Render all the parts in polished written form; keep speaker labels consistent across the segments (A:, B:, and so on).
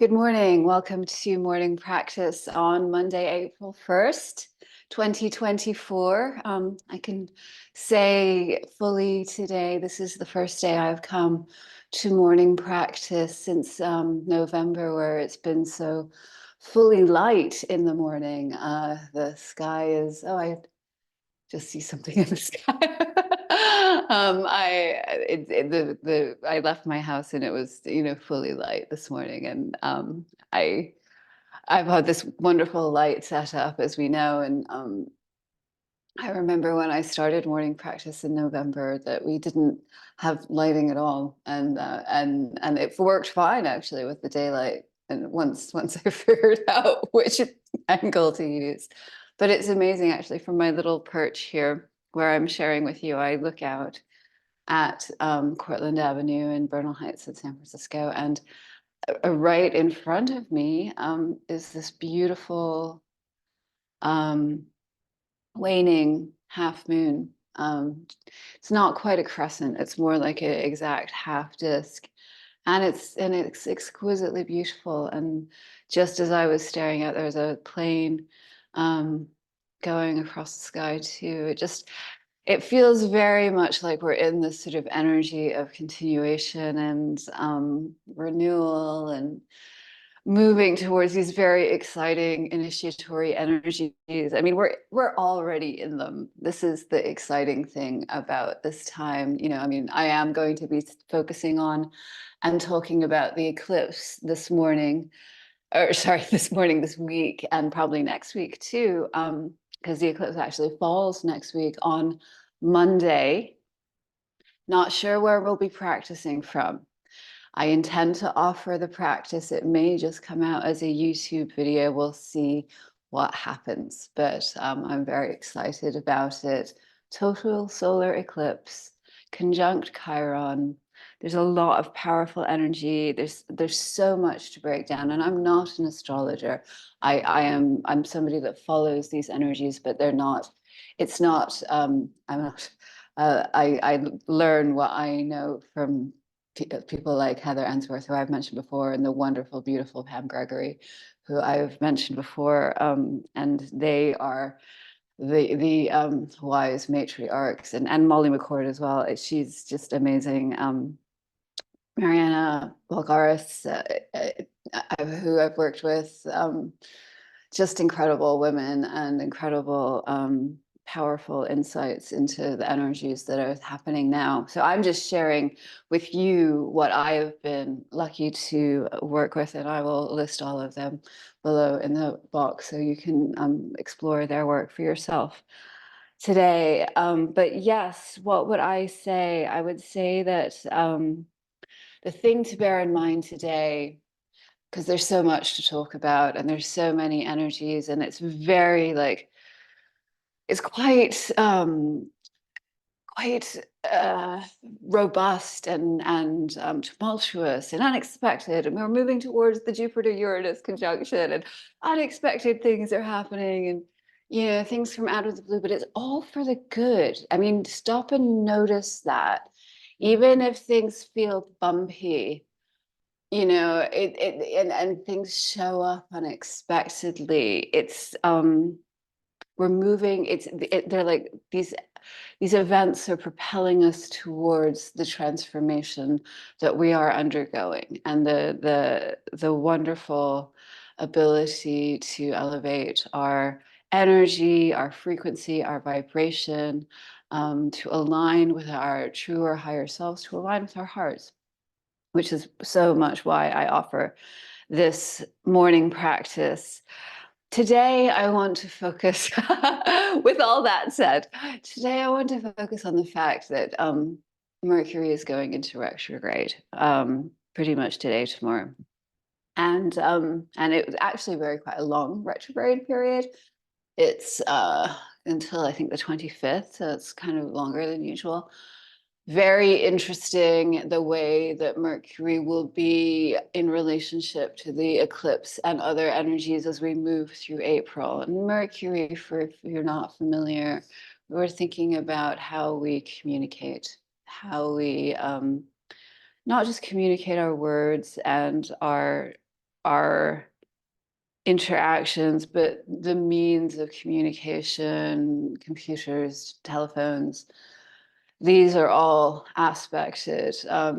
A: Good morning. Welcome to morning practice on Monday, April 1st, 2024. I can say fully today, this is the first day I've come to morning practice since November, where it's been so fully light in the morning. The sky is, oh, I just see something in the sky. I left my house and it was fully light this morning, and I I've had this wonderful light set up, as we know, and I remember when I started morning practice in November that we didn't have lighting at all, and it worked fine actually with the daylight. And once I figured out which angle to use, but it's amazing actually from my little perch here where I'm sharing with you. I look out at Cortlandt Avenue in Bernal Heights in San Francisco, and right in front of me is this beautiful um, waning half moon. It's not quite a crescent, it's more like an exact half disc. And it's exquisitely beautiful. And just as I was staring out, there's a plane um, going across the sky too. It feels very much like we're in this sort of energy of continuation and renewal and moving towards these very exciting initiatory energies. I mean, we're already in them. This is the exciting thing about this time. I mean, I am going to be focusing on and talking about the eclipse this morning, or sorry, this week, and probably next week too, because the eclipse actually falls next week on Monday. Not sure where we'll be practicing from. I intend to offer the practice. It may just come out as a YouTube video. We'll see what happens, but I'm very excited about it. Total solar eclipse, conjunct Chiron. There's a lot of powerful energy. There's so much to break down, and I'm not an astrologer. I'm somebody that follows these energies, but they're not. It's not. I'm not. I learn what I know from people like Heather Answorth, who I've mentioned before, and the wonderful, beautiful Pam Gregory, who I've mentioned before, and they are the wise matriarchs, and Molly McCord as well. She's just amazing. Mariana Bulgaris, who I've worked with, just incredible women and incredible powerful insights into the energies that are happening now. So I'm just sharing with you what I have been lucky to work with, and I will list all of them below in the box so you can explore their work for yourself today. But yes, what would I say? I would say that the thing to bear in mind today, because there's so much to talk about and there's so many energies, and it's very like it's quite robust and tumultuous and unexpected, and we're moving towards the Jupiter-Uranus conjunction, and unexpected things are happening, and things from out of the blue, but it's all for the good. I mean, stop and notice that even if things feel bumpy, and things show up unexpectedly, we're moving. They're like these events are propelling us towards the transformation that we are undergoing, and the wonderful ability to elevate our energy, our frequency, our vibration, to align with our truer higher selves, to align with our hearts, which is so much why I offer this morning practice. Today, I want to focus, with all that said, today I want to focus on the fact that Mercury is going into retrograde pretty much today, tomorrow. And it was actually quite a long retrograde period. It's until I think the 25th, so it's kind of longer than usual. Very interesting the way that Mercury will be in relationship to the eclipse and other energies as we move through April. And Mercury, if you're not familiar, we're thinking about how we communicate, how we not just communicate our words and our our interactions, but the means of communication, computers, telephones, these are all aspected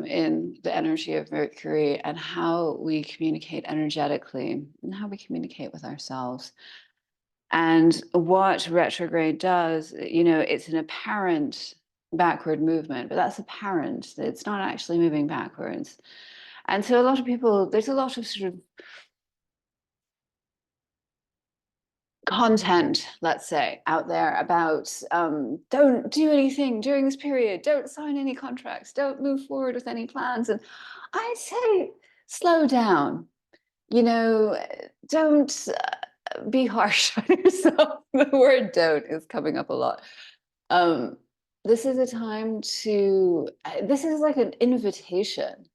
A: in the energy of Mercury, and how we communicate energetically and how we communicate with ourselves. And what retrograde does, it's an apparent backward movement, but that's apparent. It's not actually moving backwards. And so a lot of people, there's a lot of sort of content, let's say, out there about don't do anything during this period, don't sign any contracts, don't move forward with any plans. And I say, slow down, don't be harsh on yourself. The word don't is coming up a lot. This is a time this is like an invitation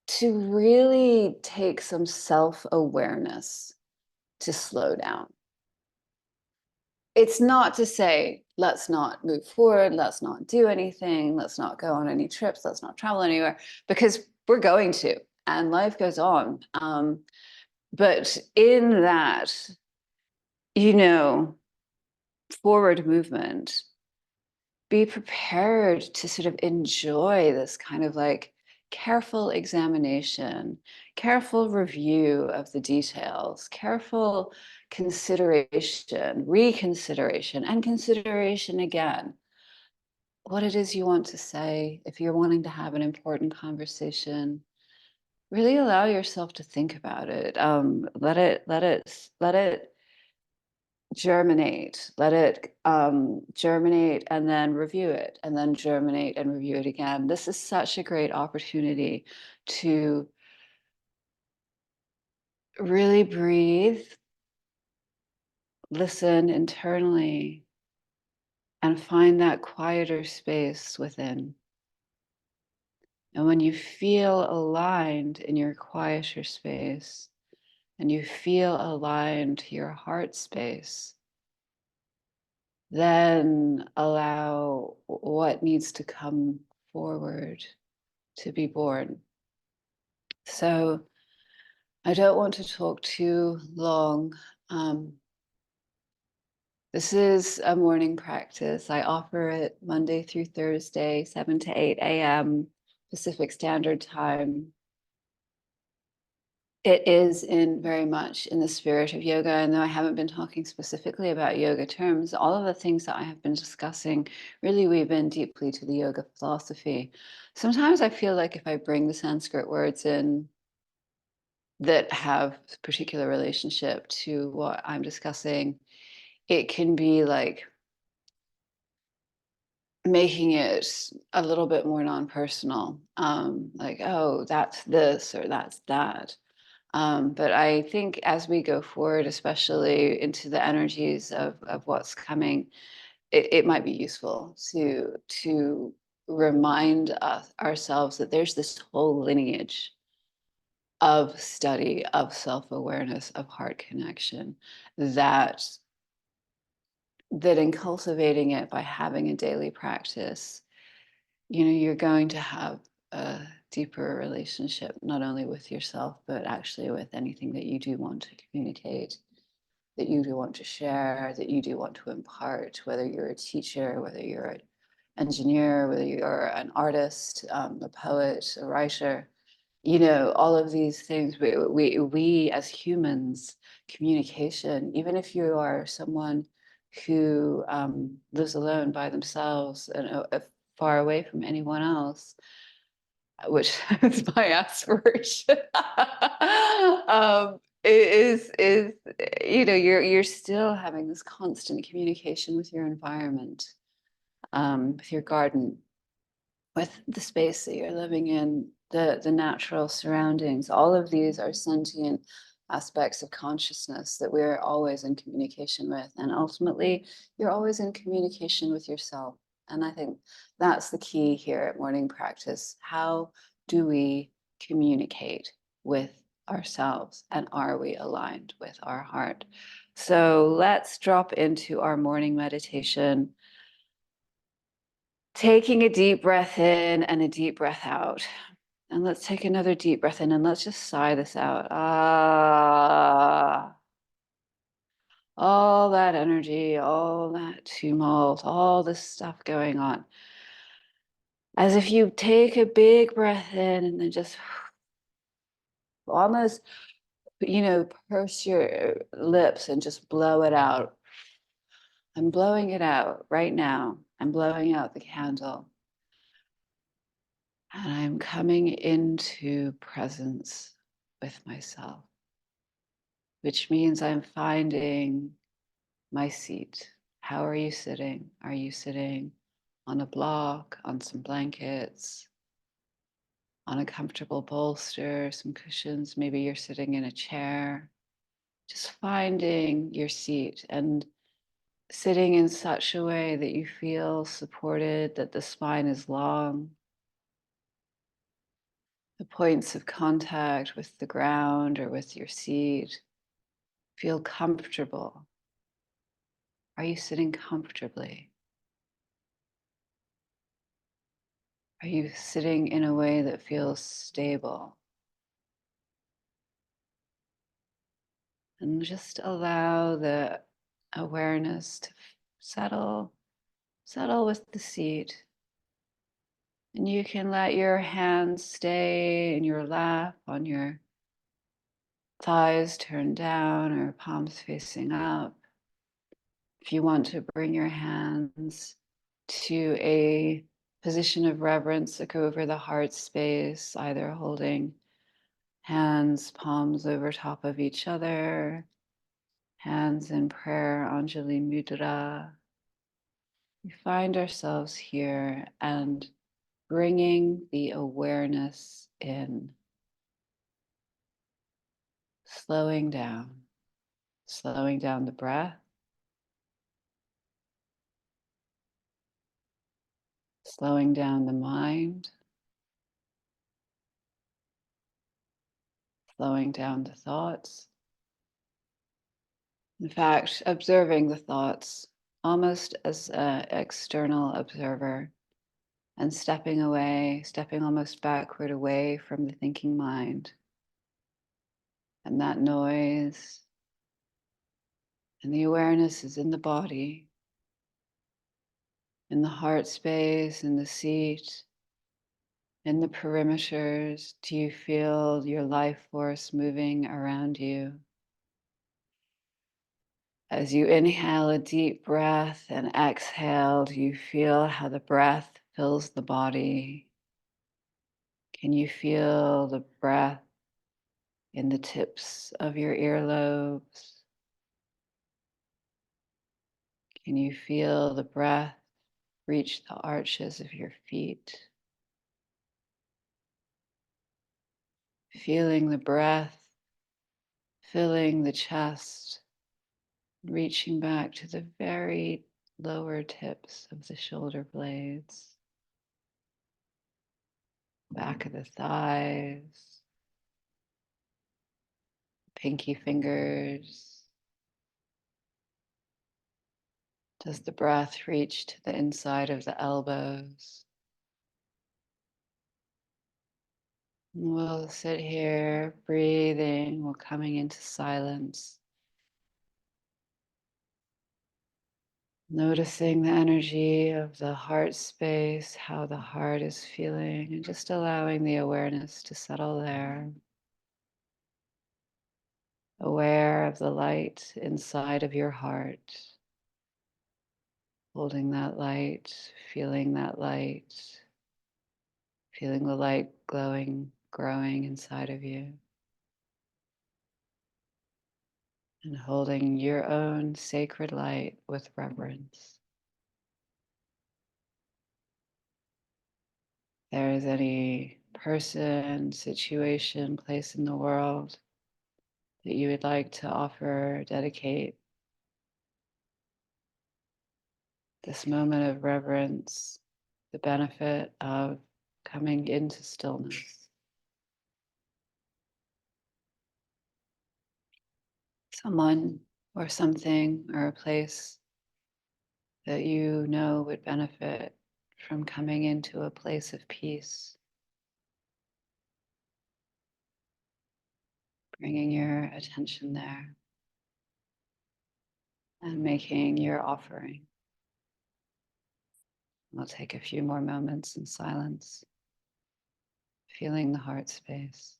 A: to really take some self-awareness, to slow down. It's not to say, let's not move forward, let's not do anything, let's not go on any trips, let's not travel anywhere, because we're going to, and life goes on. But in that, forward movement, be prepared to sort of enjoy this kind of like careful examination, careful review of the details, careful consideration, reconsideration, and consideration again. What it is you want to say, if you're wanting to have an important conversation, really allow yourself to think about it. Let it germinate, let it germinate, and then review it, and then germinate and review it again. This is such a great opportunity to really breathe, listen internally, and find that quieter space within. And when you feel aligned in your quieter space, and you feel aligned to your heart space, then allow what needs to come forward to be born. So I don't want to talk too long. This is a morning practice. I offer it Monday through Thursday, 7 to 8 a.m. Pacific Standard Time. It is very much in the spirit of yoga, and though I haven't been talking specifically about yoga terms, all of the things that I have been discussing really weave in deeply to the yoga philosophy. Sometimes I feel like if I bring the Sanskrit words in that have particular relationship to what I'm discussing, it can be like making it a little bit more non-personal, like, oh, that's this or that's that. But I think as we go forward, especially into the energies of what's coming, it might be useful to remind ourselves that there's this whole lineage of study, of self-awareness, of heart connection, that in cultivating it by having a daily practice, you're going to have a deeper relationship, not only with yourself, but actually with anything that you do want to communicate, that you do want to share, that you do want to impart, whether you're a teacher, whether you're an engineer, whether you're an artist, a poet, a writer. All of these things, we as humans, communication, even if you are someone who lives alone by themselves and far away from anyone else, which is my aspiration, is you're still having this constant communication with your environment, with your garden, with the space that you're living in, the natural surroundings. All of these are sentient aspects of consciousness that we're always in communication with. And ultimately, you're always in communication with yourself. And I think that's the key here at morning practice. How do we communicate with ourselves? And are we aligned with our heart? So let's drop into our morning meditation. Taking a deep breath in and a deep breath out. And let's take another deep breath in and let's just sigh this out. Ah. All that energy, all that tumult, all this stuff going on. As if you take a big breath in and then just almost, purse your lips and just blow it out. I'm blowing it out right now. I'm blowing out the candle. And I'm coming into presence with myself, which means I'm finding my seat. How are you sitting? Are you sitting on a block, on some blankets, on a comfortable bolster, some cushions? Maybe you're sitting in a chair. Just finding your seat and sitting in such a way that you feel supported, that the spine is long, the points of contact with the ground or with your seat feel comfortable. Are you sitting comfortably? Are you sitting in a way that feels stable? And just allow the awareness to settle with the seat. And you can let your hands stay in your lap, on your thighs turned down or palms facing up. If you want to bring your hands to a position of reverence, look over the heart space, either holding hands, palms over top of each other, hands in prayer, Anjali Mudra. We find ourselves here and bringing the awareness in, slowing down the breath, slowing down the mind, slowing down the thoughts. In fact, observing the thoughts almost as an external observer and stepping almost backward away from the thinking mind and that noise. And the awareness is in the body, in the heart space, in the seat, in the perimeters. Do you feel your life force moving around you? As you inhale a deep breath and exhale, do you feel how the breath fills the body? Can you feel the breath in the tips of your earlobes? Can you feel the breath reach the arches of your feet? Feeling the breath filling the chest, reaching back to the very lower tips of the shoulder blades, back of the thighs, pinky fingers. Does the breath reach to the inside of the elbows? We'll sit here breathing, we're coming into silence. Noticing the energy of the heart space, how the heart is feeling, and just allowing the awareness to settle there. Aware of the light inside of your heart, holding that light, feeling the light glowing, growing inside of you, and holding your own sacred light with reverence. If there is any person, situation, place in the world that you would like to offer, dedicate this moment of reverence, the benefit of coming into stillness. Someone or something or a place that you know would benefit from coming into a place of peace. bringing your attention there and making your offering. We'll take a few more moments in silence, feeling the heart space.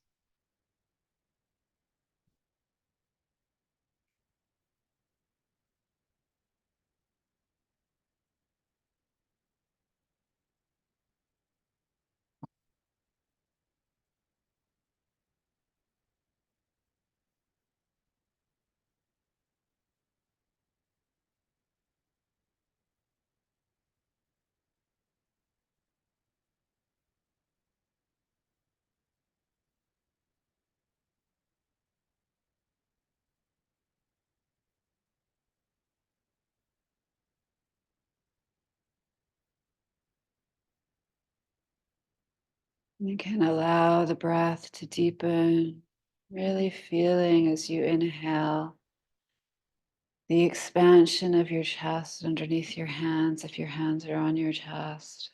A: You can allow the breath to deepen, really feeling as you inhale the expansion of your chest underneath your hands, if your hands are on your chest.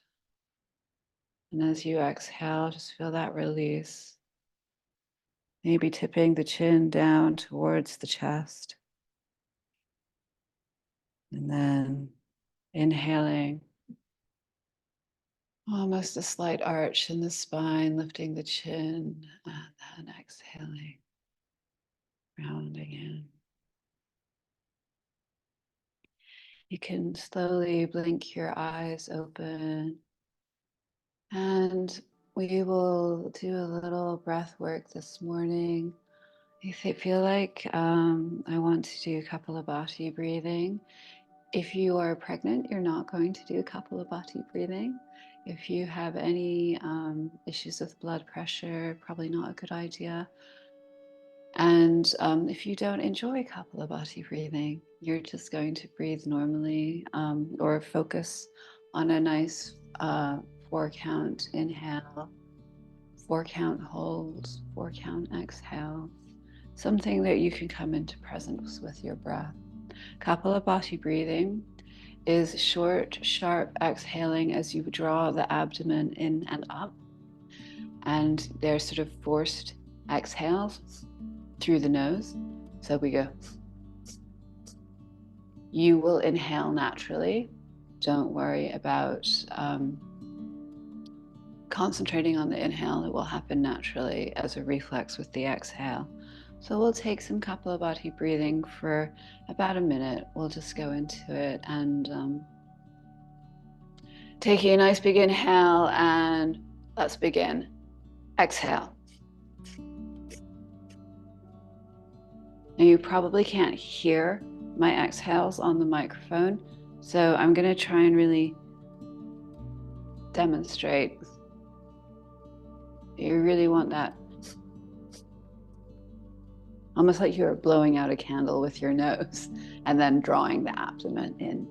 A: And as you exhale, just feel that release. Maybe tipping the chin down towards the chest. And then inhaling, almost a slight arch in the spine, lifting the chin, and then exhaling, rounding in. You can slowly blink your eyes open, and we will do a little breath work this morning. I feel like I want to do Kapalabhati breathing. If you are pregnant, you're not going to do Kapalabhati breathing. If you have any issues with blood pressure, probably not a good idea. And if you don't enjoy Kapalabhati breathing, you're just going to breathe normally or focus on a nice 4-count inhale, 4-count hold, 4-count exhale, something that you can come into presence with your breath. Kapalabhati breathing is short, sharp exhaling as you draw the abdomen in and up. And they're sort of forced exhales through the nose. So we go. You will inhale naturally. Don't worry about concentrating on the inhale. It will happen naturally as a reflex with the exhale. So we'll take some Kapalabhati breathing for about a minute. We'll just go into it and taking a nice big inhale, and let's begin. Exhale. Now you probably can't hear my exhales on the microphone, so I'm going to try and really demonstrate. You really want that, almost like you're blowing out a candle with your nose and then drawing the abdomen in.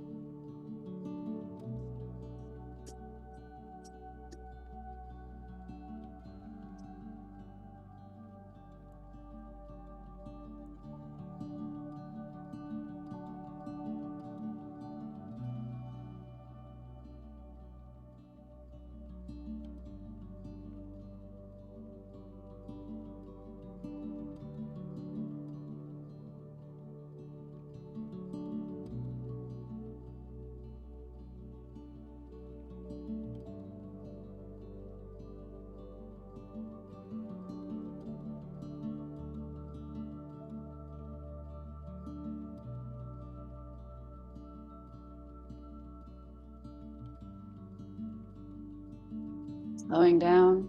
A: Slowing down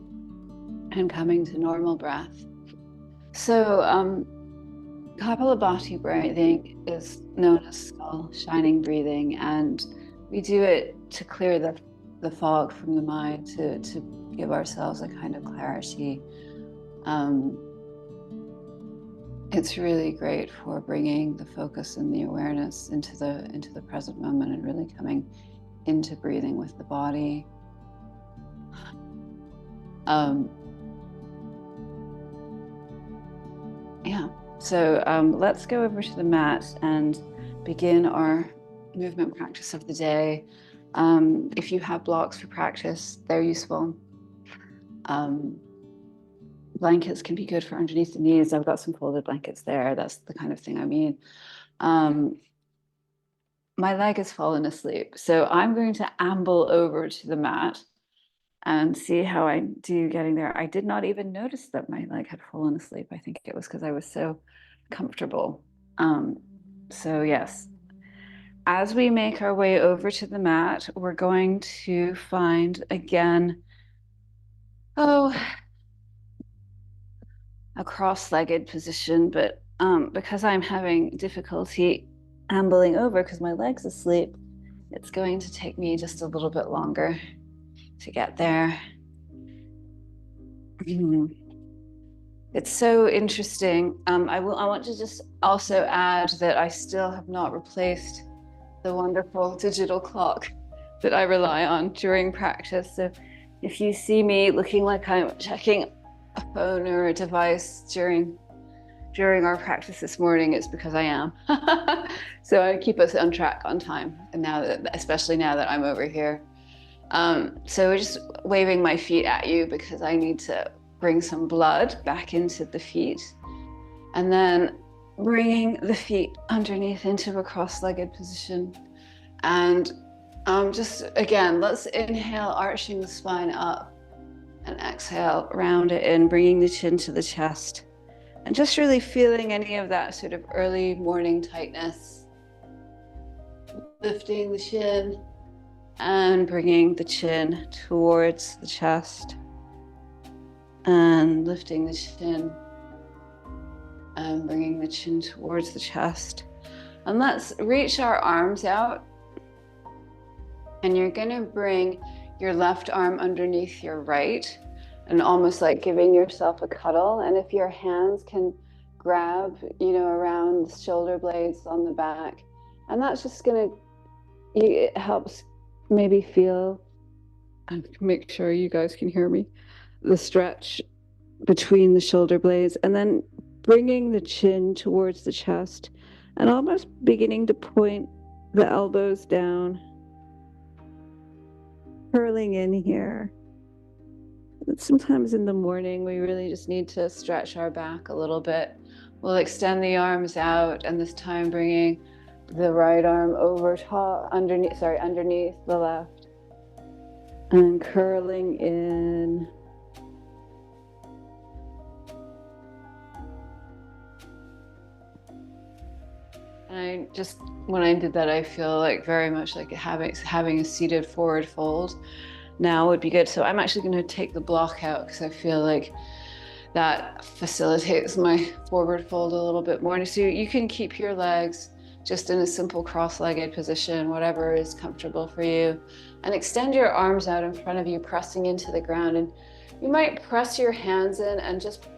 A: and coming to normal breath. So Kapalabhati breathing is known as skull shining breathing, and we do it to clear the fog from the mind, to give ourselves a kind of clarity. It's really great for bringing the focus and the awareness into the present moment and really coming into breathing with the body. Yeah, so let's go over to the mat and begin our movement practice of the day. If you have blocks for practice, they're useful. blankets can be good for underneath the knees. I've got some folded blankets there. That's the kind of thing I mean. My leg has fallen asleep, so I'm going to amble over to the mat and see how I do getting there. I did not even notice that my leg had fallen asleep. I think it was because I was so comfortable. So yes, as we make our way over to the mat, we're going to find again, a cross-legged position, but because I'm having difficulty ambling over because my leg's asleep, it's going to take me just a little bit longer to get there. It's so interesting. I want to just also add that I still have not replaced the wonderful digital clock that I rely on during practice. So if you see me looking like I'm checking a phone or a device during our practice this morning, it's because I am. So I keep us on track on time. And especially now that I'm over here. So we're just waving my feet at you because I need to bring some blood back into the feet, and then bringing the feet underneath into a cross-legged position. And just again, let's inhale, arching the spine up, and exhale, round it in, bringing the chin to the chest, and just really feeling any of that sort of early morning tightness, lifting the chin and bringing the chin towards the chest, and lifting the chin and bringing the chin towards the chest. And let's reach our arms out, and you're going to bring your left arm underneath your right, and almost like giving yourself a cuddle. And if your hands can grab, around the shoulder blades on the back, and that's just it helps maybe feel, and make sure you guys can hear me, the stretch between the shoulder blades, and then bringing the chin towards the chest and almost beginning to point the elbows down, curling in here. Sometimes in the morning, we really just need to stretch our back a little bit. We'll extend the arms out, and this time bringing the right arm underneath the left, and curling in. And when I did that, I feel like very much like having a seated forward fold now would be good. So I'm actually going to take the block out because I feel like that facilitates my forward fold a little bit more. So you can keep your legs just in a simple cross-legged position, whatever is comfortable for you, and extend your arms out in front of you, pressing into the ground. And you might press your hands in and just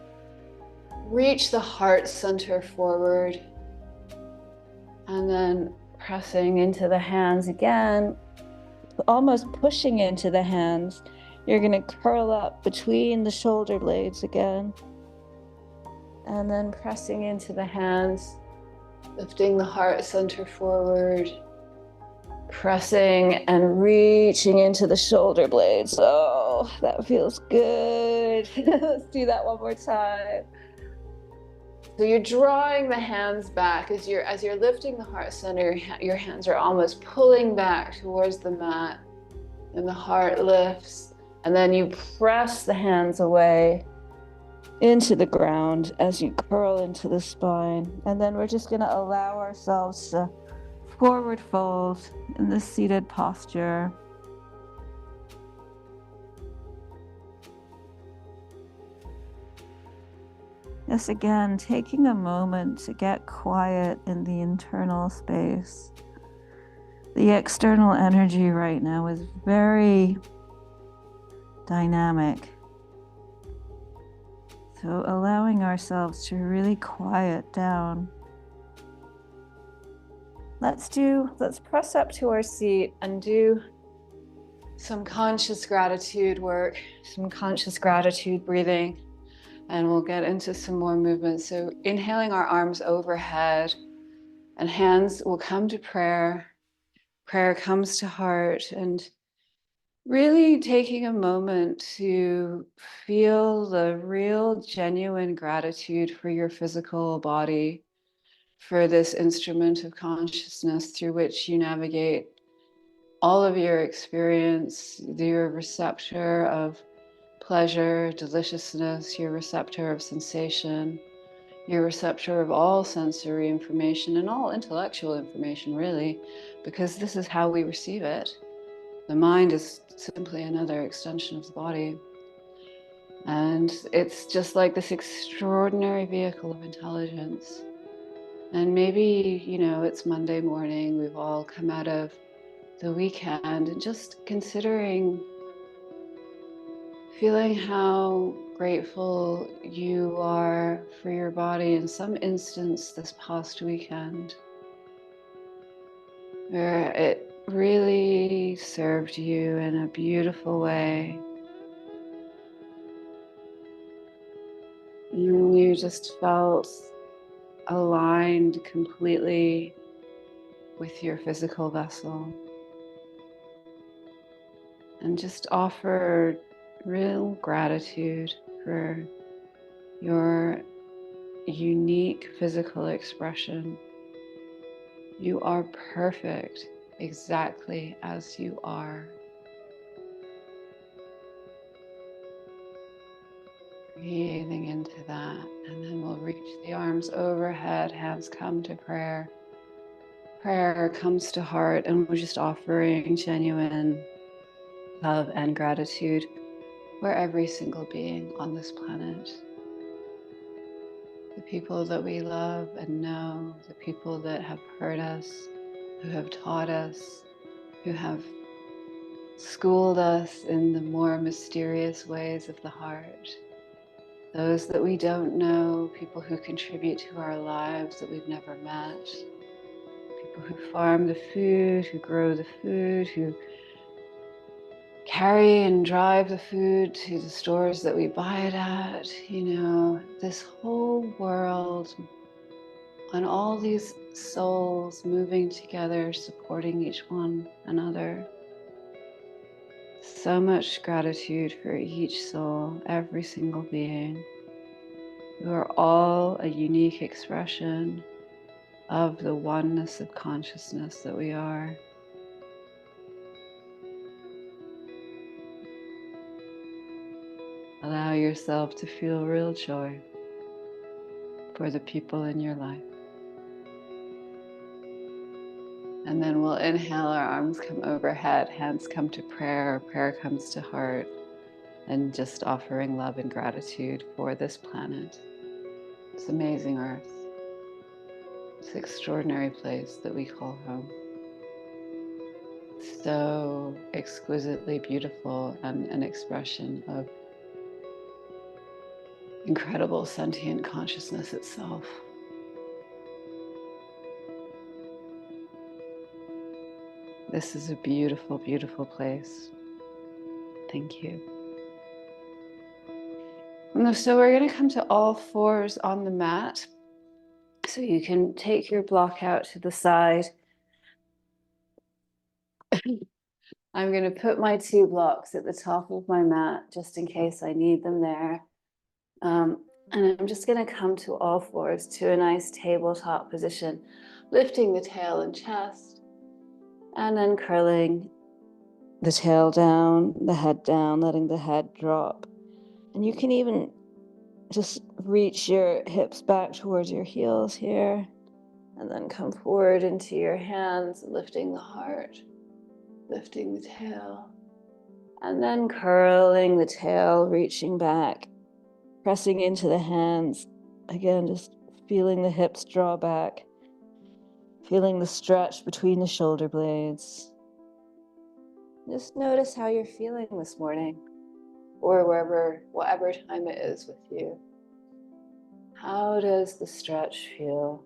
A: reach the heart center forward, and then pressing into the hands again, almost pushing into the hands. You're going to curl up between the shoulder blades again, and then pressing into the hands, lifting the heart center forward, pressing and reaching into the shoulder blades. Oh, that feels good. Let's do that one more time. So you're drawing the hands back as you're lifting the heart center. Your hands are almost pulling back towards the mat, and the heart lifts, and then you press the hands away into the ground as you curl into the spine. And then we're just going to allow ourselves to forward fold in this seated posture. Yes, again, taking a moment to get quiet in the internal space. The external energy right now is very dynamic. So allowing ourselves to really quiet down. Let's press up to our seat and do some conscious gratitude work, some conscious gratitude breathing. And we'll get into some more movements. So inhaling our arms overhead, and hands will come to prayer. Prayer comes to heart, and Really taking a moment to feel the real, genuine gratitude for your physical body, for this instrument of consciousness through which you navigate all of your experience, your receptor of pleasure, deliciousness, your receptor of sensation, your receptor of all sensory information and all intellectual information, really, because this is how we receive it. The mind is simply another extension of the body. And it's just like this extraordinary vehicle of intelligence. And maybe, it's Monday morning, we've all come out of the weekend, and just considering feeling how grateful you are for your body in some instance this past weekend, where it really served you in a beautiful way. You just felt aligned completely with your physical vessel, and just offer real gratitude for your unique physical expression. You are perfect exactly as you are. Breathing into that, and then we'll reach the arms overhead, hands come to prayer. Prayer comes to heart, and we're just offering genuine love and gratitude for every single being on this planet. The people that we love and know, the people that have hurt us, who have taught us, who have schooled us in the more mysterious ways of the heart. Those that we don't know, people who contribute to our lives that we've never met, people who farm the food, who grow the food, who carry and drive the food to the stores that we buy it at, this whole world, and all these souls moving together, supporting each one another. So much gratitude for each soul, every single being. We are all a unique expression of the oneness of consciousness that we are. Allow yourself to feel real joy for the people in your life. And then we'll inhale, our arms come overhead, hands come to prayer, prayer comes to heart, and just offering love and gratitude for this planet, this amazing earth, this extraordinary place that we call home. So exquisitely beautiful, and an expression of incredible sentient consciousness itself. This is a beautiful, beautiful place. Thank you. So we're going to come to all fours on the mat. So you can take your block out to the side. I'm going to put my 2 blocks at the top of my mat just in case I need them there. And I'm just going to come to all fours to a nice tabletop position, lifting the tail and chest, and then curling the tail down, the head down, letting the head drop. And you can even just reach your hips back towards your heels here, and then come forward into your hands, lifting the heart, lifting the tail, and then curling the tail, reaching back, pressing into the hands. Again, just feeling the hips draw back, feeling the stretch between the shoulder blades. Just notice how you're feeling this morning, or whatever time it is with you. How does the stretch feel?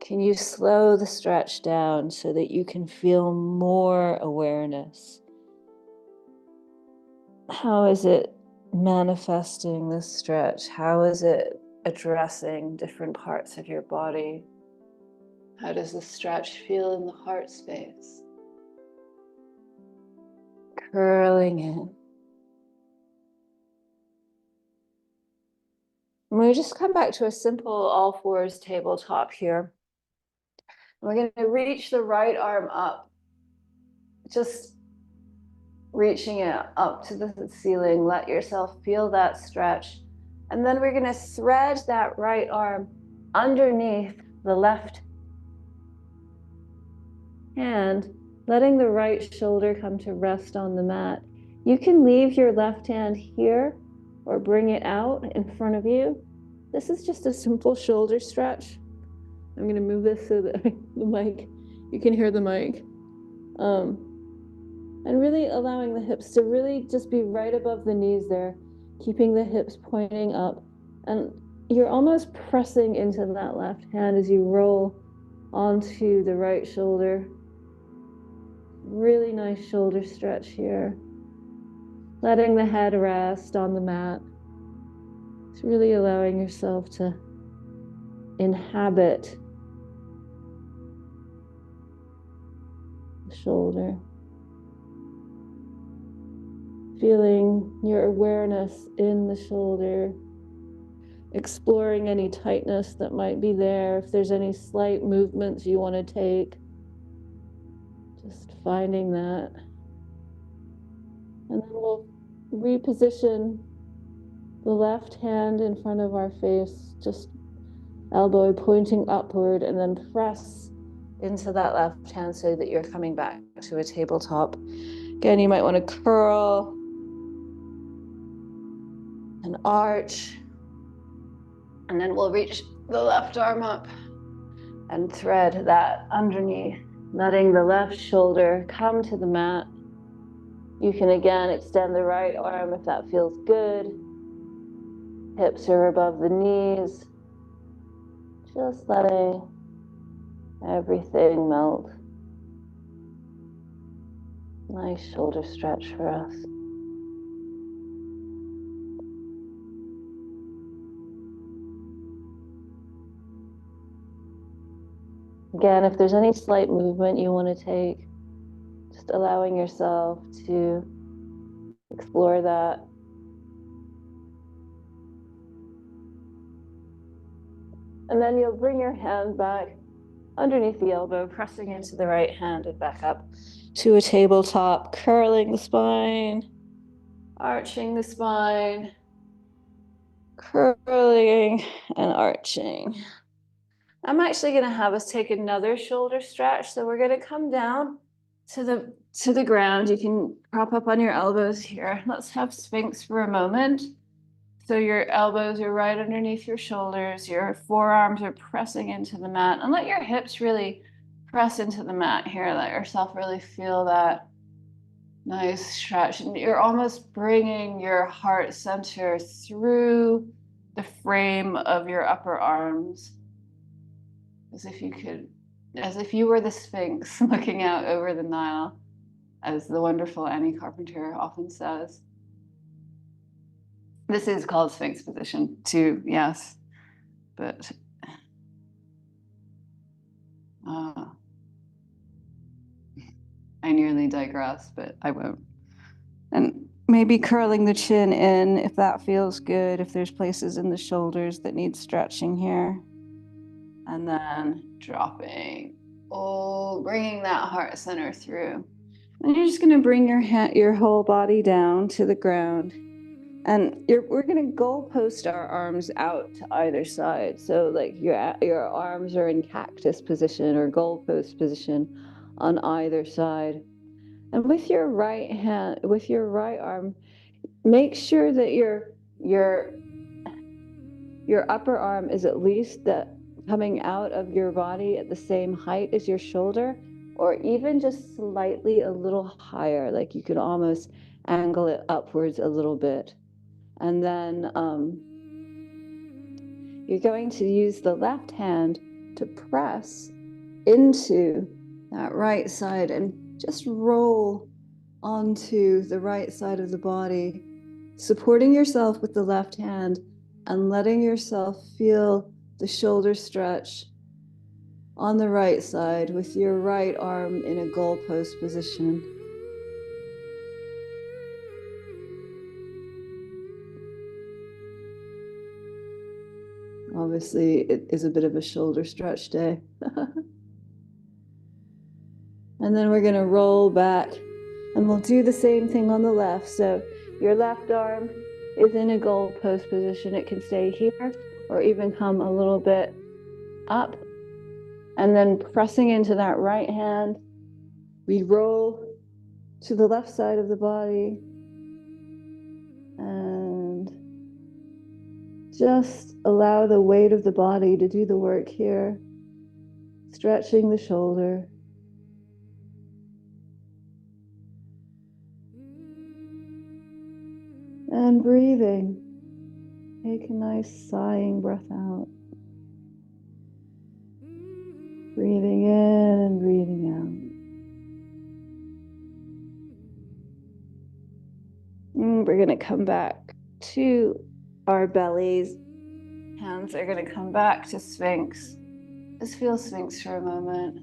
A: Can you slow the stretch down so that you can feel more awareness? How is it manifesting this stretch? How is it addressing different parts of your body? How does the stretch feel in the heart space? curling in. And we just come back to a simple all fours tabletop here. We're going to reach the right arm up, just reaching it up to the ceiling. Let yourself feel that stretch. And then we're going to thread that right arm underneath the left hand, letting the right shoulder come to rest on the mat. You can leave your left hand here or bring it out in front of you. This is just a simple shoulder stretch. I'm going to move this so that the mic, you can hear the mic. And really allowing the hips to really just be right above the knees there, keeping the hips pointing up. And you're almost pressing into that left hand as you roll onto the right shoulder. Really nice shoulder stretch here. Letting the head rest on the mat. It's really allowing yourself to inhabit the shoulder. Feeling your awareness in the shoulder. Exploring any tightness that might be there. If there's any slight movements you want to take. Just finding that. And then we'll reposition the left hand in front of our face, just elbow pointing upward, and then press into that left hand so that you're coming back to a tabletop. Again, you might want to curl and arch, and then we'll reach the left arm up and thread that underneath, letting the left shoulder come to the mat. You can again extend the right arm if that feels good. Hips are above the knees. Just letting everything melt. Nice shoulder stretch for us. Again, if there's any slight movement you want to take, just allowing yourself to explore that. And then you'll bring your hand back underneath the elbow, pressing into the right hand and back up to a tabletop, curling the spine, arching the spine, curling and arching. I'm actually going to have us take another shoulder stretch. So we're going to come down to the ground. You can prop up on your elbows here. Let's have Sphinx for a moment. So your elbows are right underneath your shoulders. Your forearms are pressing into the mat. And let your hips really press into the mat here. Let yourself really feel that nice stretch. And you're almost bringing your heart center through the frame of your upper arms. As if you were the Sphinx looking out over the Nile, as the wonderful Annie Carpenter often says. This is called Sphinx position too, yes, but I nearly digress, but I won't. And maybe curling the chin in if that feels good, if there's places in the shoulders that need stretching here. And then dropping, bringing that heart center through. And you're just going to bring your whole body down to the ground. And we're going to goalpost our arms out to either side. So like your arms are in cactus position or goalpost position on either side. And with your right hand, with your right arm, make sure that your upper arm is at least coming out of your body at the same height as your shoulder, or even just slightly a little higher, like you could almost angle it upwards a little bit. And then you're going to use the left hand to press into that right side and just roll onto the right side of the body, supporting yourself with the left hand and letting yourself feel the shoulder stretch on the right side with your right arm in a goalpost position. Obviously, it is a bit of a shoulder stretch day. And then we're going to roll back, and we'll do the same thing on the left. So your left arm is in a goalpost position. It can stay here or even come a little bit up. And then pressing into that right hand, we roll to the left side of the body and just allow the weight of the body to do the work here, stretching the shoulder. And breathing. Take a nice sighing breath out. Breathing in and breathing out. And we're going to come back to our bellies. Hands are going to come back to Sphinx. Just feel Sphinx for a moment.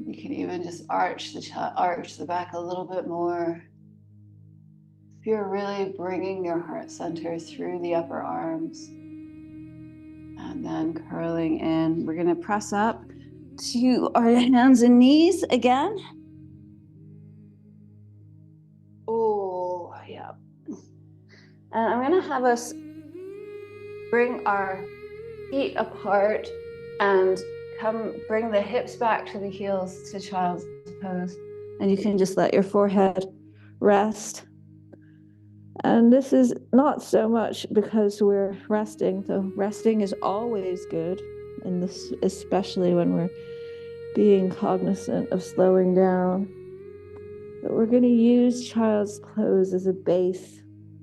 A: You can even just arch the back a little bit more. If you're really bringing your heart center through the upper arms. And then curling in. We're going to press up to our hands and knees again. Oh, yeah. And I'm going to have us bring our feet apart and bring the hips back to the heels to child's pose. And you can just let your forehead rest. And this is not so much because we're resting, though resting is always good, and this especially when we're being cognizant of slowing down. But we're going to use child's pose as a base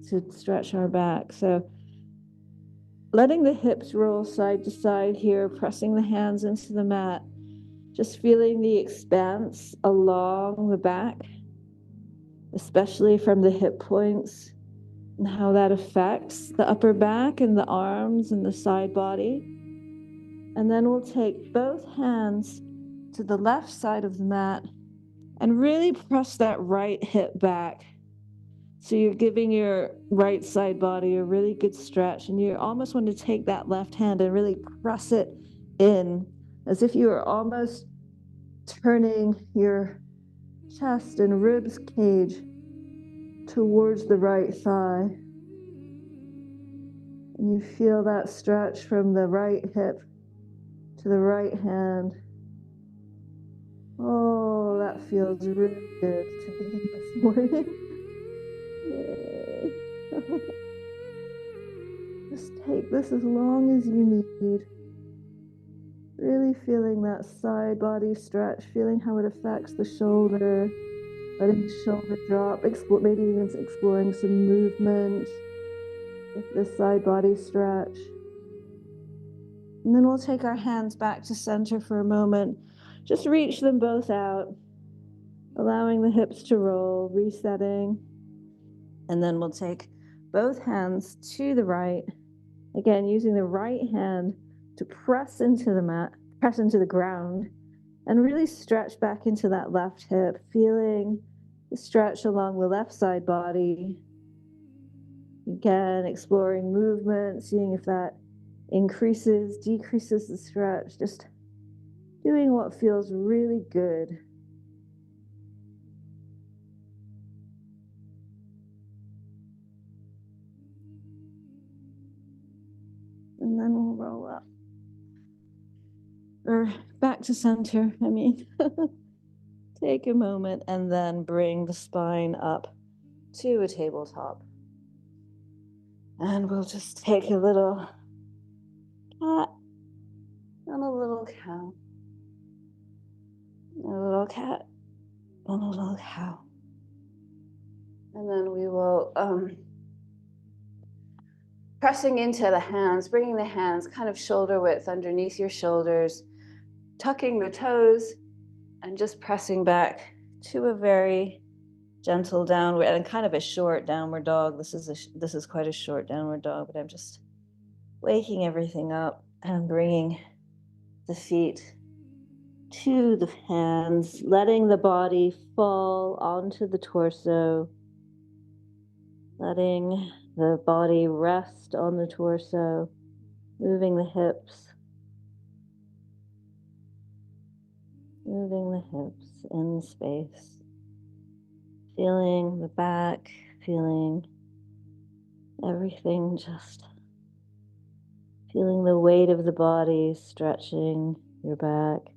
A: to stretch our back. So letting the hips roll side to side here, pressing the hands into the mat, just feeling the expanse along the back, especially from the hip points, and how that affects the upper back and the arms and the side body. And then we'll take both hands to the left side of the mat and really press that right hip back. So you're giving your right side body a really good stretch, and you almost want to take that left hand and really press it in as if you were almost turning your chest and ribs cage towards the right thigh. And you feel that stretch from the right hip to the right hand. Oh, that feels really good to me this morning. Yay. Just take this as long as you need. Really feeling that side body stretch, feeling how it affects the shoulder, letting the shoulder drop, maybe even exploring some movement with the side body stretch. And then we'll take our hands back to center for a moment. Just reach them both out, allowing the hips to roll, resetting. And then we'll take both hands to the right. Again, using the right hand to press into the mat, press into the ground, and really stretch back into that left hip, feeling the stretch along the left side body. Again, exploring movement, seeing if that increases, decreases the stretch, just doing what feels really good. And then we'll roll up. Or back to center, I mean. Take a moment and then bring the spine up to a tabletop. And we'll just take a little cat and a little cow. A little cat and a little cow. And then we will, pressing into the hands, bringing the hands kind of shoulder width underneath your shoulders, tucking the toes, and just pressing back to a very gentle downward and kind of a short downward dog. This is quite a short downward dog, but I'm just waking everything up and bringing the feet to the hands, letting the body fall onto the torso,
B: letting the body rest on the torso, moving the hips, in space, feeling the back, feeling everything, just feeling the weight of the body stretching your back.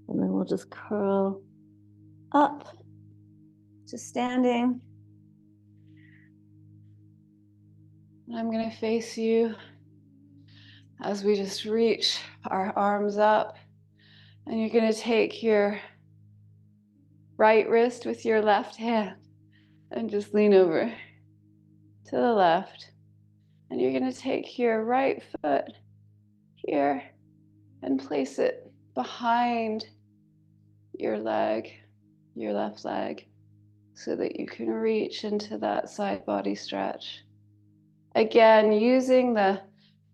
B: And then we'll just curl up to standing. I'm going to face you as we just reach our arms up. And you're going to take your right wrist with your left hand and just lean over to the left. And you're going to take your right foot here and place it behind your leg, your left leg, so that you can reach into that side body stretch. Again, using the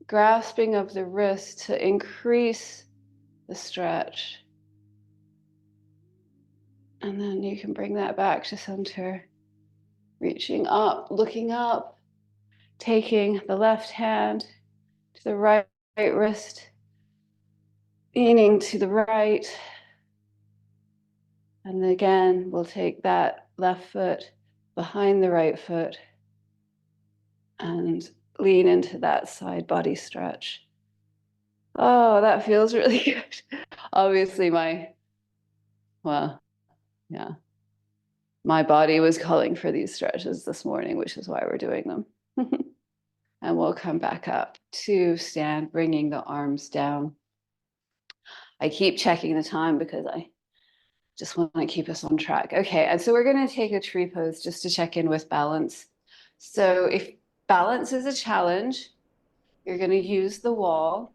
B: grasping of the wrist to increase the stretch. And then you can bring that back to center, reaching up, looking up, taking the left hand to the right wrist, leaning to the right. And again, we'll take that left foot behind the right foot and lean into that side body stretch. Oh, that feels really good. Obviously, my body was calling for these stretches this morning, which is why we're doing them. And we'll come back up to stand, bringing the arms down. I keep checking the time because I just want to keep us on track. Okay, and so we're going to take a tree pose just to check in with balance. So if balance is a challenge, you're going to use the wall.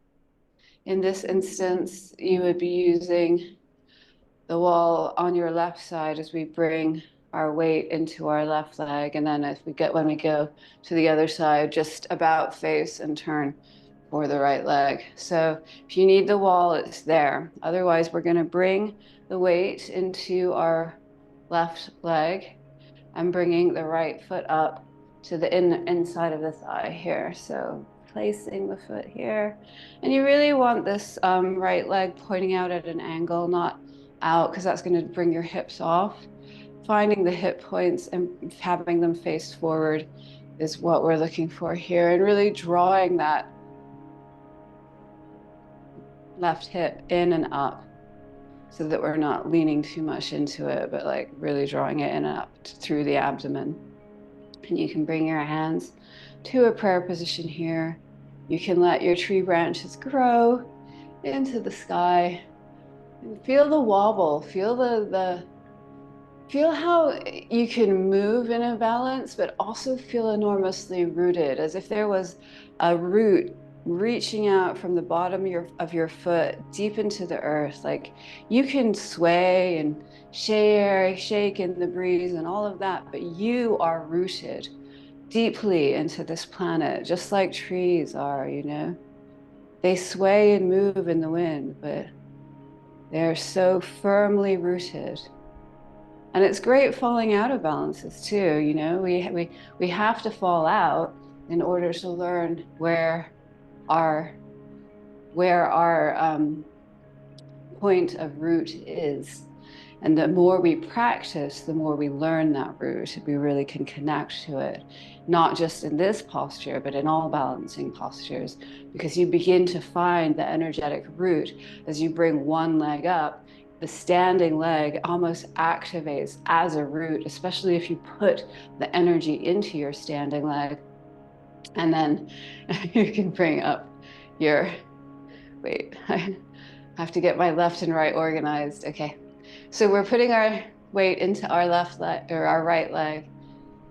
B: In this instance, you would be using the wall on your left side as we bring our weight into our left leg. And then when we go to the other side, just about face and turn for the right leg. So if you need the wall, it's there. Otherwise, we're going to bring the weight into our left leg and bringing the right foot up to the inside of the thigh here. So placing the foot here. And you really want this right leg pointing out at an angle, not out, because that's going to bring your hips off. Finding the hip points and having them face forward is what we're looking for here, and really drawing that left hip in and up so that we're not leaning too much into it, but like really drawing it in and up through the abdomen. And you can bring your hands to a prayer position here. You can let your tree branches grow into the sky and feel the wobble, feel how you can move in a balance, but also feel enormously rooted, as if there was a root reaching out from the bottom of your foot deep into the earth. Like you can sway and shake in the breeze and all of that, but you are rooted deeply into this planet, just like trees are, you know. They sway and move in the wind, but they're so firmly rooted. And it's great falling out of balances too, you know. We have to fall out in order to learn where our point of root is. And the more we practice, the more we learn that root. We really can connect to it, not just in this posture, but in all balancing postures, because you begin to find the energetic root as you bring one leg up. The standing leg almost activates as a root, especially if you put the energy into your standing leg. And then you can bring up your, wait, I have to get my left and right organized. Okay. So we're putting our weight into our left leg or our right leg.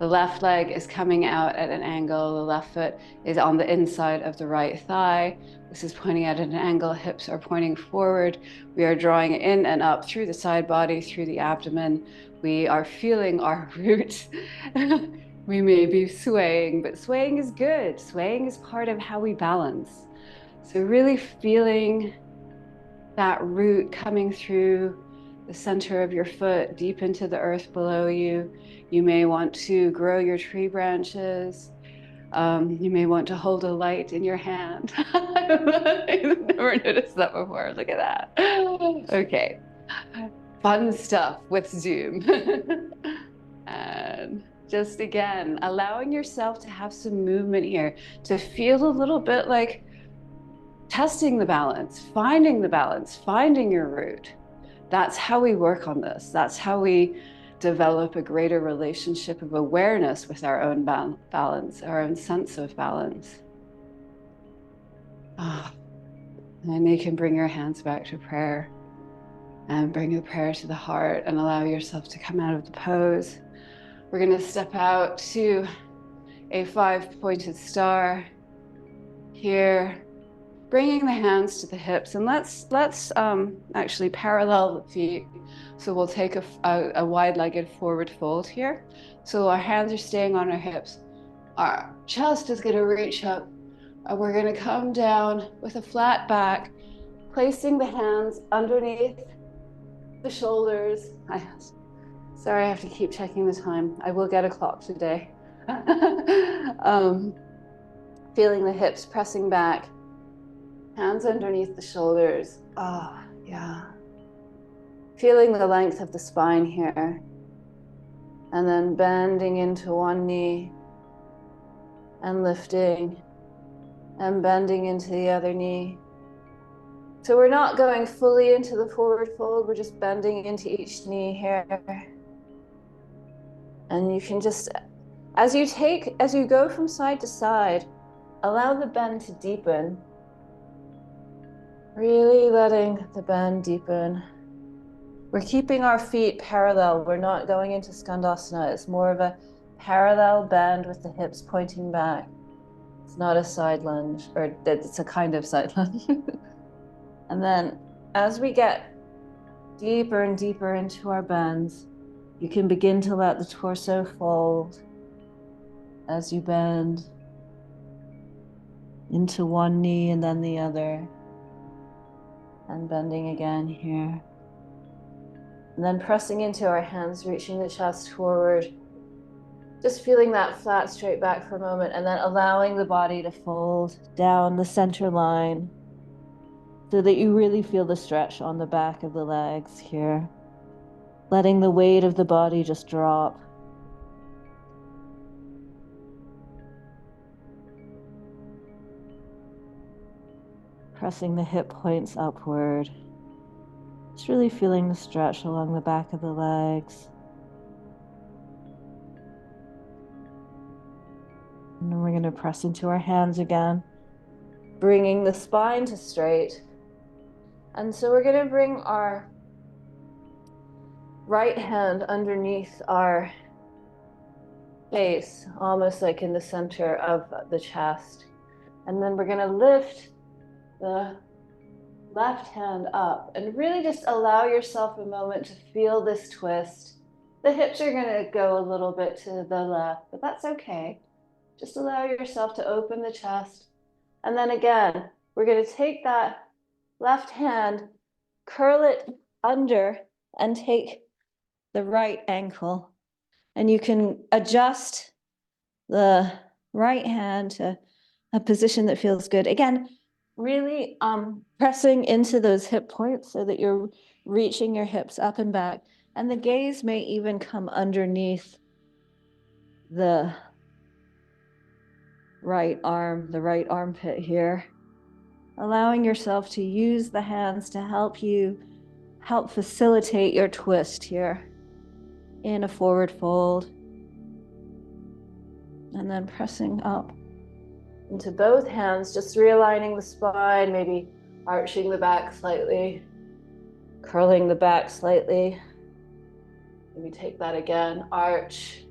B: The left leg is coming out at an angle. The left foot is on the inside of the right thigh. This is pointing at an angle. Hips are pointing forward. We are drawing in and up through the side body, through the abdomen. We are feeling our roots. We may be swaying, but swaying is good. Swaying is part of how we balance. So really feeling that root coming through the center of your foot deep into the earth below you. You may want to grow your tree branches. You may want to hold a light in your hand. I've never noticed that before. Look at that. Okay. Fun stuff with Zoom. And just again, allowing yourself to have some movement here, to feel a little bit like testing the balance, finding your root. That's how we work on this. That's how we develop a greater relationship of awareness with our own balance, our own sense of balance. Oh. And then you can bring your hands back to prayer and bring the prayer to the heart and allow yourself to come out of the pose. We're going to step out to a 5-pointed star here, bringing the hands to the hips, and let's actually parallel the feet. So we'll take a wide-legged forward fold here. So our hands are staying on our hips. Our chest is going to reach up, and we're going to come down with a flat back, placing the hands underneath the shoulders. Sorry, I have to keep checking the time. I will get a clock today. Feeling the hips pressing back, hands underneath the shoulders. Ah, oh, yeah. Feeling the length of the spine here. And then bending into one knee and lifting and bending into the other knee. So we're not going fully into the forward fold. We're just bending into each knee here. And you can just, as you go from side to side, allow the bend to deepen. Really letting the bend deepen. We're keeping our feet parallel. We're not going into Skandasana. It's more of a parallel bend with the hips pointing back. It's not a side lunge, or it's a kind of side lunge. And then as we get deeper and deeper into our bends, you can begin to let the torso fold as you bend into one knee and then the other, and bending again here. And then pressing into our hands, reaching the chest forward, just feeling that flat straight back for a moment, and then allowing the body to fold down the center line so that you really feel the stretch on the back of the legs here. Letting the weight of the body just drop. Pressing the hip points upward. Just really feeling the stretch along the back of the legs. And then we're going to press into our hands again, bringing the spine to straight. And so we're going to bring our right hand underneath our face, almost like in the center of the chest. And then we're going to lift the left hand up and really just allow yourself a moment to feel this twist. The hips are going to go a little bit to the left, but that's okay. Just allow yourself to open the chest. And then again, we're going to take that left hand, curl it under, and take the right ankle. And you can adjust the right hand to a position that feels good. Again, really pressing into those hip points so that you're reaching your hips up and back. And the gaze may even come underneath the right arm, the right armpit here. Allowing yourself to use the hands to help facilitate your twist here in a forward fold. And then pressing up into both hands, just realigning the spine, maybe arching the back slightly, curling the back slightly. Maybe take that again, arch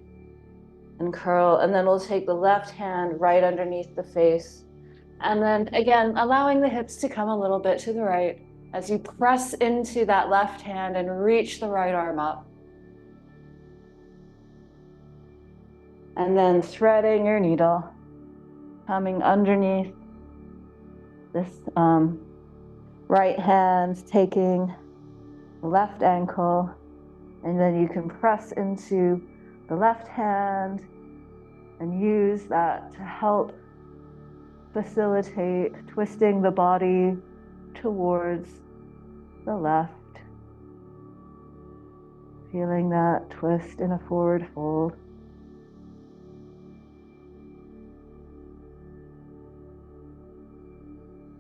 B: and curl. And then we'll take the left hand right underneath the face. And then again, allowing the hips to come a little bit to the right as you press into that left hand and reach the right arm up. And then threading your needle, coming underneath this right hand, taking
C: left ankle, and then you can press into the left hand and use that to help facilitate twisting the body towards the left. Feeling that twist in a forward fold.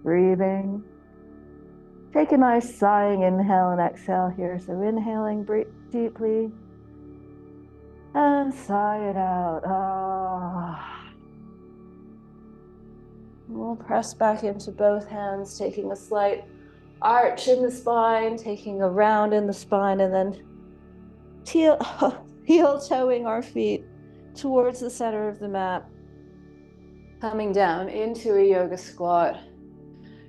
C: Breathing. Take a nice sighing inhale and exhale here. So inhaling, breathe deeply. And sigh it out. Ah. We'll press back into both hands, taking a slight arch in the spine, taking a round in the spine, and then heel toeing our feet towards the center of the mat. Coming down into a yoga squat.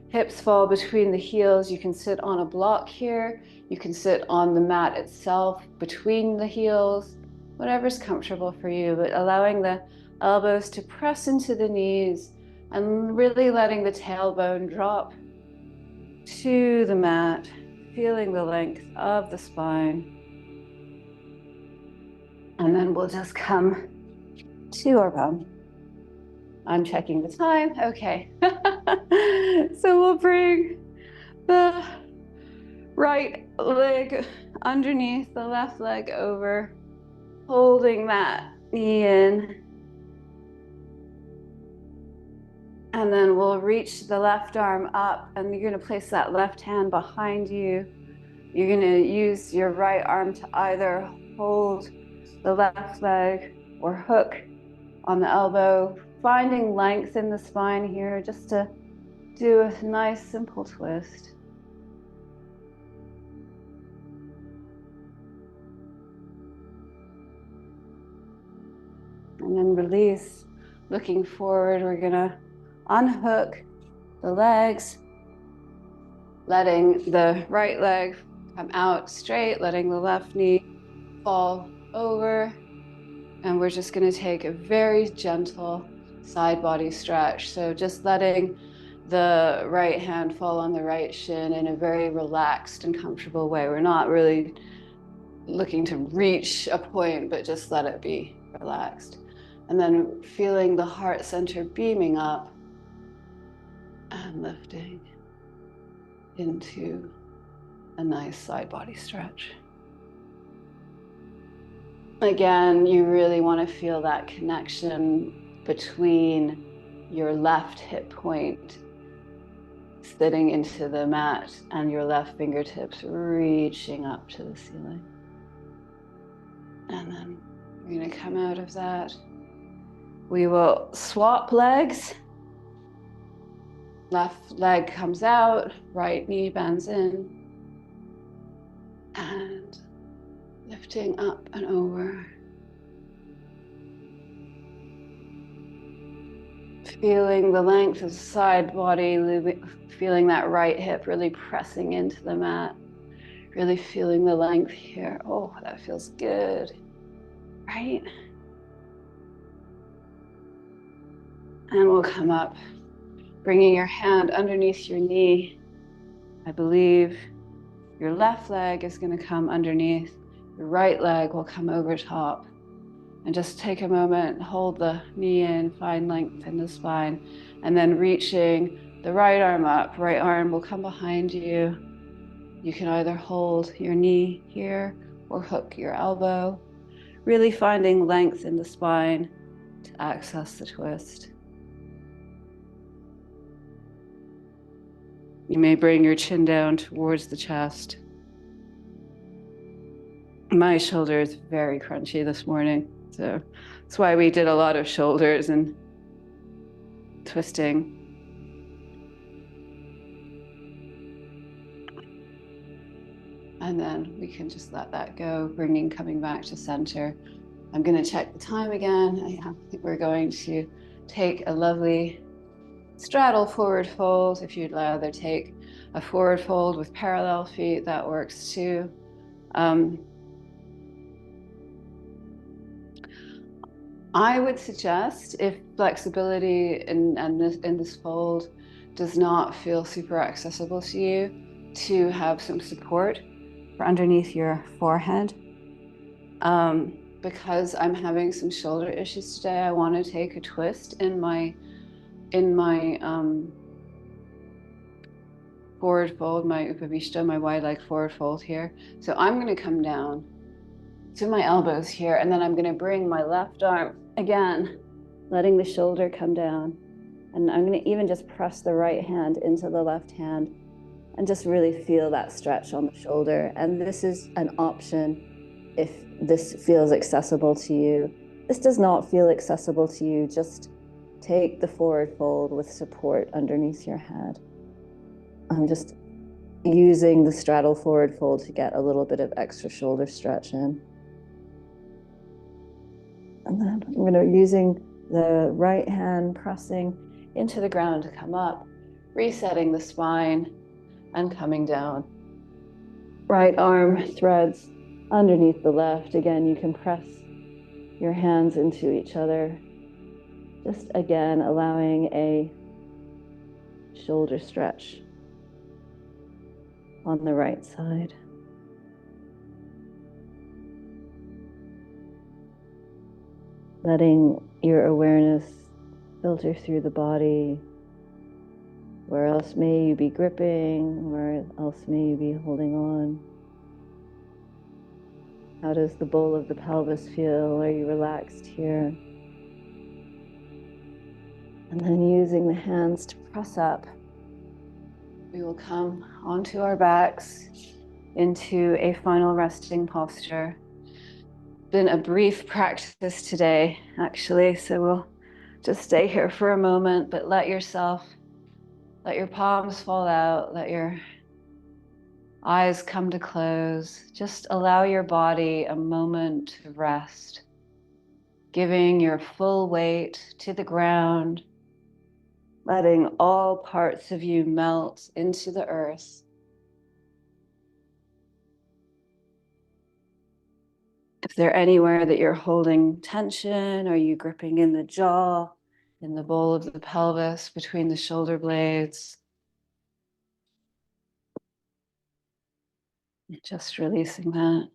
C: Hips fall between the heels. You can sit on a block here. You can sit on the mat itself between the heels, whatever's comfortable for you, but allowing the elbows to press into the knees and really letting the tailbone drop to the mat, feeling the length of the spine. And then we'll just come to our bum. I'm checking the time. Okay. So we'll bring the right leg underneath the left leg over, holding that knee in. And then we'll reach the left arm up, and you're going to place that left hand behind you. You're going to use your right arm to either hold the left leg or hook on the elbow, finding length in the spine here just to do a nice simple twist. And then release. Looking forward, we're gonna unhook the legs, letting the right leg come out straight, letting the left knee fall over. And we're just gonna take a very gentle side body stretch. So just letting the right hand fall on the right shin in a very relaxed and comfortable way. We're not really looking to reach a point, but just let it be relaxed. And then feeling the heart center beaming up and lifting into a nice side body stretch. Again, you really want to feel that connection between your left hip point sitting into the mat and your left fingertips reaching up to the ceiling. And then we're going to come out of that. We will swap legs. Left leg comes out, right knee bends in, and lifting up and over. Feeling the length of the side body, feeling that right hip really pressing into the mat. Really feeling the length here. Oh, that feels good, right? And we'll come up, bringing your hand underneath your knee. I believe your left leg is going to come underneath. Your right leg will come over top. And just take a moment, hold the knee in, find length in the spine, and then reaching the right arm up. Right arm will come behind you. You can either hold your knee here or hook your elbow, really finding length in the spine to access the twist. You may bring your chin down towards the chest. My shoulder is very crunchy this morning, so that's why we did a lot of shoulders and twisting. And then we can just let that go, coming back to center. I'm going to check the time again. I think we're going to take a lovely straddle forward fold. If you'd rather take a forward fold with parallel feet, that works too. I would suggest, if flexibility in this fold does not feel super accessible to you, to have some support for underneath your forehead.
B: Because I'm having some shoulder issues today, I want to take a twist in my forward fold, my Upavishta, my wide leg forward fold here. So I'm going to come down to my elbows here, and then I'm going to bring my left arm again, letting the shoulder come down. And I'm going to even just press the right hand into the left hand and just really feel that stretch on the shoulder. And this is an option if this feels accessible to you. This does not feel accessible to you, just take the forward fold with support underneath your head. I'm just using the straddle forward fold to get a little bit of extra shoulder stretch in. And then I'm going to using the right hand pressing into the ground to come up, resetting the spine and coming down. Right arm threads underneath the left. Again, you can press your hands into each other. Just again, allowing a shoulder stretch on the right side. Letting your awareness filter through the body. Where else may you be gripping? Where else may you be holding on? How does the bowl of the pelvis feel? Are you relaxed here? And then using the hands to press up, we will come onto our backs into a final resting posture. Been a brief practice today, actually, so we'll just stay here for a moment, but let your palms fall out, let your eyes come to close. Just allow your body a moment to rest, giving your full weight to the ground, letting all parts of you melt into the earth. If there anywhere that you're holding tension, are you gripping in the jaw, in the bowl of the pelvis, between the shoulder blades? Just releasing that.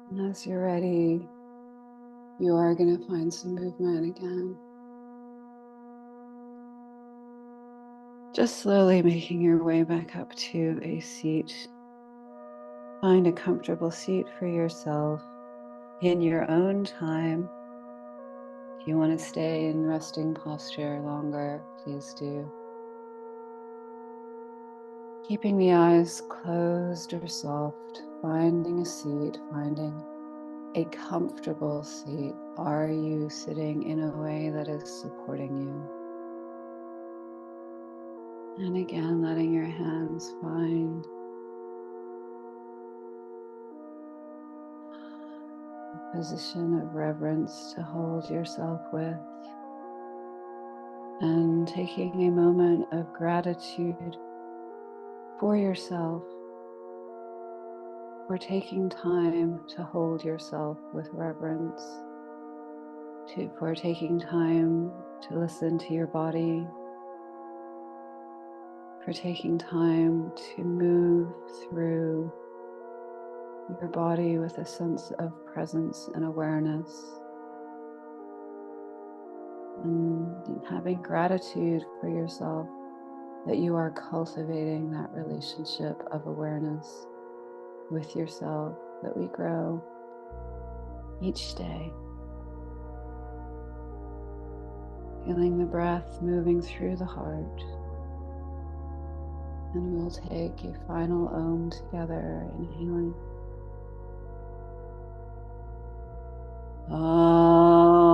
B: And as you're ready, you are going to find some movement again. Just slowly making your way back up to a seat. Find a comfortable seat for yourself in your own time. If you want to stay in resting posture longer, please do. Keeping the eyes closed or soft, finding a seat, finding a comfortable seat. Are you sitting in a way that is supporting you? And again, letting your hands find a position of reverence to hold yourself with. And taking a moment of gratitude for yourself, for taking time to hold yourself with reverence, for taking time to listen to your body, for taking time to move through your body with a sense of presence and awareness, and having gratitude for yourself that you are cultivating that relationship of awareness with yourself, that we grow each day. Feeling the breath moving through the heart. And we'll take a final Om together, inhaling. Om.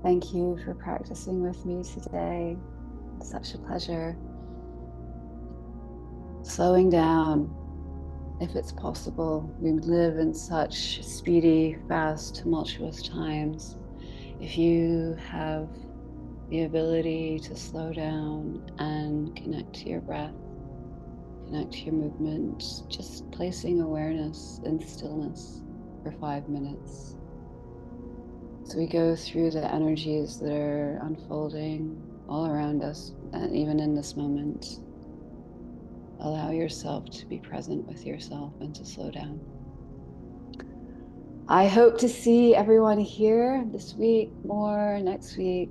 B: Thank you for practicing with me today. It's such a pleasure. slowing down if it's possible. We live in such speedy, fast, tumultuous times. If you have the ability to slow down and connect to your breath, connect to your movement, just placing awareness in stillness for 5 minutes. So we go through the energies that are unfolding all around us, and even in this moment, allow yourself to be present with yourself and to slow down. I hope to see everyone here this week, more next week.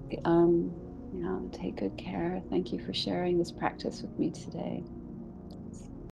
B: Take good care. Thank you for sharing this practice with me today.